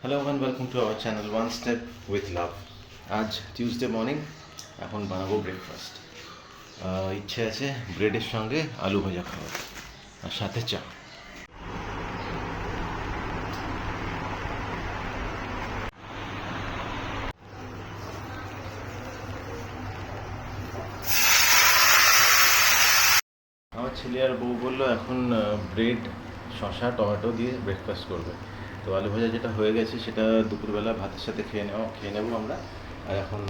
Hello and welcome to our channel one step with love. আজ Tuesday morning, এখন বানাবো breakfast. ইচ্ছে আছে ব্রেডের সঙ্গে আলু ভাজা খাওয়ার, আর সাথে চা। আমার ছেলে আর বউ বললো এখন ব্রেড, শসা, টমেটো দিয়ে ব্রেকফাস্ট করবে। তো আলু ভাজা যেটা হয়ে গেছে সেটা দুপুরবেলা ভাতের সাথে খেয়ে নেবো আমরা। আর এখন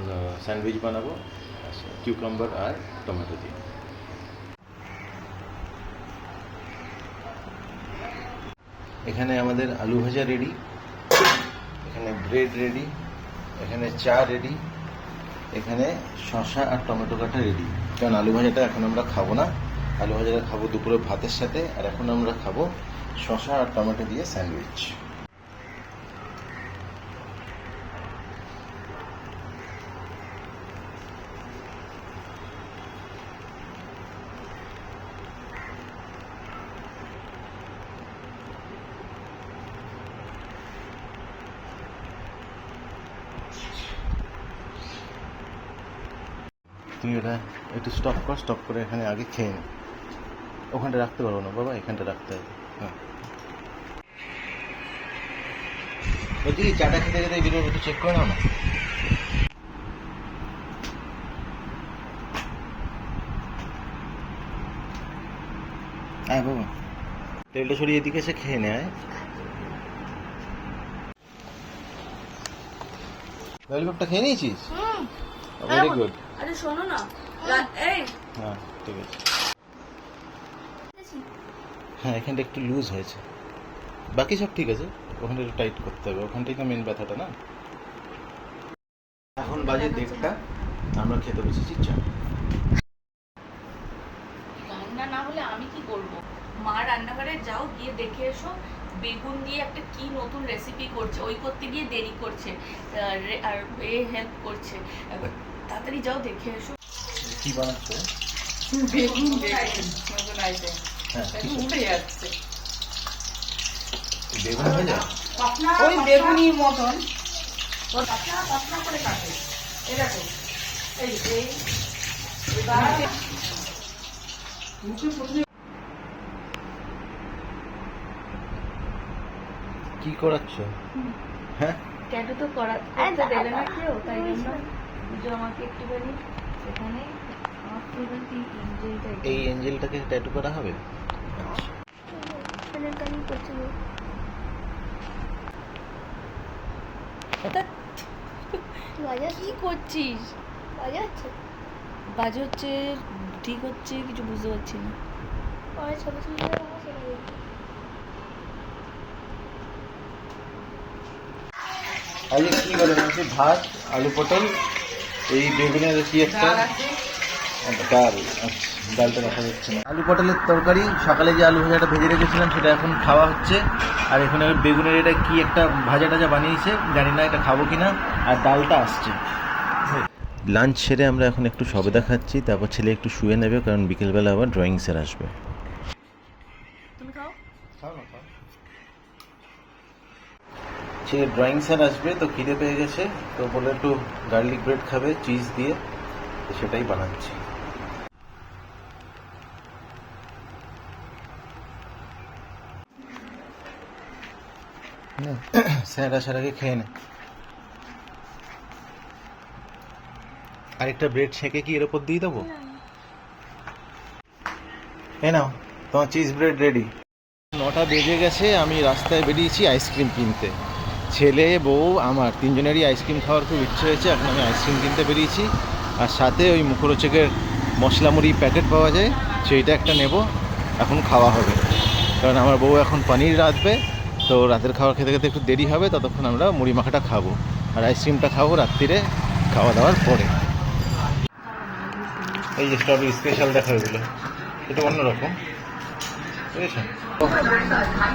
স্যান্ডউইচ বানাবো কিউকাম্বার আর টমেটো দিয়ে। এখানে আমাদের আলু ভাজা রেডি, এখানে ব্রেড রেডি, এখানে চা রেডি, এখানে শসা আর টমেটো কাটা রেডি। কারণ আলু ভাজাটা এখন আমরা খাবো না, আলু ভাজাটা খাবো দুপুরে ভাতের সাথে। আর এখন আমরা খাবো শসা আর টমেটো দিয়ে স্যান্ডউইচ। তুই এটা একটু স্টপ করে এখানে আগে খেয়ে নে। ওখানটা রাখতে পারবো না বাবা, এখানটা রাখতে হবে। হ্যাঁ, বলছি কি চাটা খেতে খেতে ভিডিও একটু চেক করে নাও না। হ্যাঁ বাবা, তেলটা সরিয়ে এদিকে এসে খেয়ে নেয়। ললিপপটা খেয়ে নিয়েছিস? Very good. আরে শোনো না, এই হ্যাঁ ঠিক আছে। হ্যাঁ এখানটা একটু লুজ হয়েছে, বাকি সব ঠিক আছে। ওখানটা একটু টাইট করতে হবে, ওখানটাই তো মেন ব্যথাটা না। এখন বাজে 1:30, আমরা খেতে বসেছি চা। রান্না না হলে আমি কি করব? মা রান্নাঘরে যাও, গিয়ে দেখে এসো বেগুন দিয়ে একটা কি নতুন রেসিপি করছে, ওই করতে গিয়ে দেরি করছে আর এ হেল্প করছে। এবার তাড়াতাড়ি যাও দেখে এসো। কি বানাচ্ছ? বেগুন নতুন আইটেম। হ্যাঁ উঠে যাচ্ছে বেগুন ভাজা। ওই বেগুনির মতন পাতলা পাতলা করে কাটে, এরকম। এই কি করাচ্ছ? হ্যাঁ ট্যাটু তো করতে দেবে না কেউ, তাই জন্য পুজো আমাকে একটুখানি এখানে আমার ফেভারিট এঞ্জেলটা, এই এঞ্জেলটাকে ট্যাটু করা হবে। আচ্ছা, কি করছিস? বাজে হচ্ছে, ঠিক হচ্ছে, কিছু বুঝতে পারছি না। আজকে কি বলে আছে? ভাত, আলু পটল, এই বেগুনের কি একটা ডাল। আচ্ছা, ডালটা দেখা যাচ্ছে না। আলু পটলের তরকারি, সকালে যে আলু ভাজাটা ভেজে রেখেছিলাম সেটা এখন খাওয়া হচ্ছে। আর এখানে বেগুনের এটা কি একটা ভাজা টাজা বানিয়েছে, জানি না এটা খাবো কিনা। আর ডালটা আসছে। লাঞ্চ সেরে আমরা এখন একটু সবেদা খাচ্ছি, তারপর ছেলে একটু শুয়ে নেবে, কারণ বিকেলবেলা আবার ড্রয়িং স্যার আসবে। তুমি খাও। ছেলে ড্রয়িং স্যার আসবে, তো খিদে পেয়ে গেছে, তো বলে একটু গার্লিক ব্রেড খাবে চিজ দিয়ে, তো সেটাই বানাচ্ছি। স্যার আসার আগে খেয়ে নে। আরেকটা ব্রেড ছেঁকে কি এর ওপর দিয়ে দেবো? এই নাও, তোমার চিজ ব্রেড রেডি। 9টা বেজে গেছে, আমি রাস্তায় বেরিয়েছি আইসক্রিম কিনতে। ছেলে, বউ, আমার তিনজনেরই আইসক্রিম খাওয়ার খুব ইচ্ছে হয়েছে। এখন আমি আইসক্রিম কিনতে বেরিয়েছি, আর সাথে ওই মুখরোচকের মশলা মুড়ি প্যাকেট পাওয়া যায়, সেইটা একটা নেব। এখন খাওয়া হবে, কারণ আমার বউ এখন পনির রাঁধবে, তো রাতের খাবার খেতে খেতে একটু দেরি হবে, ততক্ষণ আমরা মুড়ি মাখাটা খাবো আর আইসক্রিমটা খাবো রাত্রিরে খাওয়া দাওয়ার পরে। এই যে স্ট্রবেরি স্পেশাল দেখা এগুলো, এটা অন্যরকম, বুঝেছো?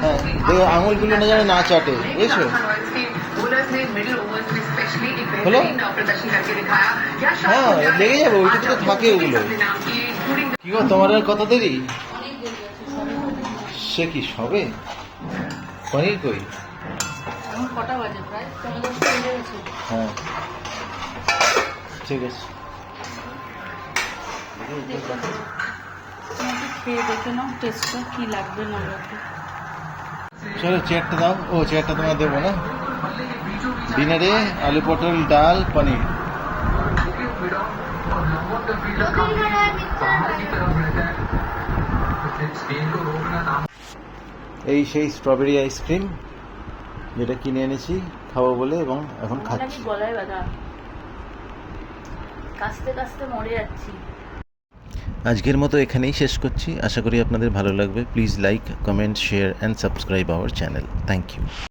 হ্যাঁ দেখো, আঙুলগুলো না যেন না চাটে, বুঝেছো? হলো? হ্যাঁ লেগে যাবে, ওইটুকু তো থাকে ওগুলো। কি গো, তোমার আর কত দেরি? সে কি সবে? পনির কই? এখন কটা বাজে প্রায় 10:30 বেজে গেছে। হ্যাঁ ঠিক আছে। তোমাকে খেয়ে দেখে নাও টেস্টটা কি লাগবে না লাগবে। চলো চেয়ারটা দাও। ও চেয়ারটা তোমার দেবো না। ডিনারে আলু পটল ডাল পনির। এই সেই স্ট্রবেরি আইসক্রিম যেটা কিনে এনেছি খাবো বলে, এবং এখন আমার খাচ্ছি। নাকি গলায় ব্যথা, কাশতে কাশতে মরে যাচ্ছি। আজকের মতো এখানেই শেষ করছি। আশা করি আপনাদের ভালো লাগবে। Please like, comment, share and subscribe our channel. Thank you.